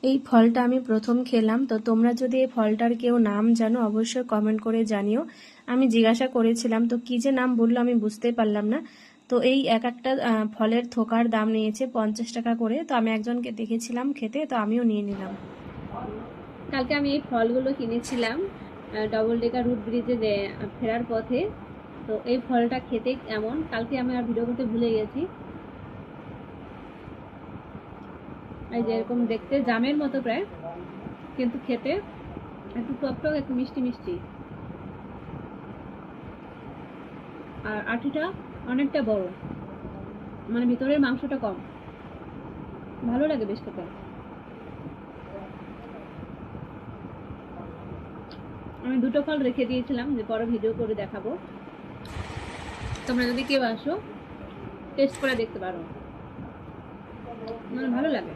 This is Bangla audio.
এই ফলটা আমি প্রথম খেলাম, তো তোমরা যদি এই ফলটার কেউ নাম জানো অবশ্যই কমেন্ট করে জানিও। আমি জিজ্ঞাসা করেছিলাম, তো কী যে নাম বললো আমি বুঝতেই পারলাম না। তো এই এক একটা ফলের থোকার দাম নিয়েছে 50 টাকা করে। তো আমি একজনকে দেখেছিলাম খেতে, তো আমিও নিয়ে নিলাম। কালকে আমি এই ফলগুলো কিনেছিলাম ডবল ডেকার রুট ব্রিজে ফেরার পথে। তো এই ফলটা খেতে এমন, কালকে আমি আর ভিডিও করতে ভুলে গেছি। এই যে এরকম দেখতে জামের মতো প্রায়, কিন্তু খেতে একটু টক একটু মিষ্টি মিষ্টি, আর আটিটা অনেকটা বড়, মানে ভিতরের মাংসটা কম, ভালো লাগে বেশ খেতে। আমি দুটো ফল রেখে দিয়েছিলাম যে পরে ভিডিও করে দেখাবো, তোমরা যদি কেউ আসো টেস্ট করে দেখতে পারো, মানে ভালো লাগে।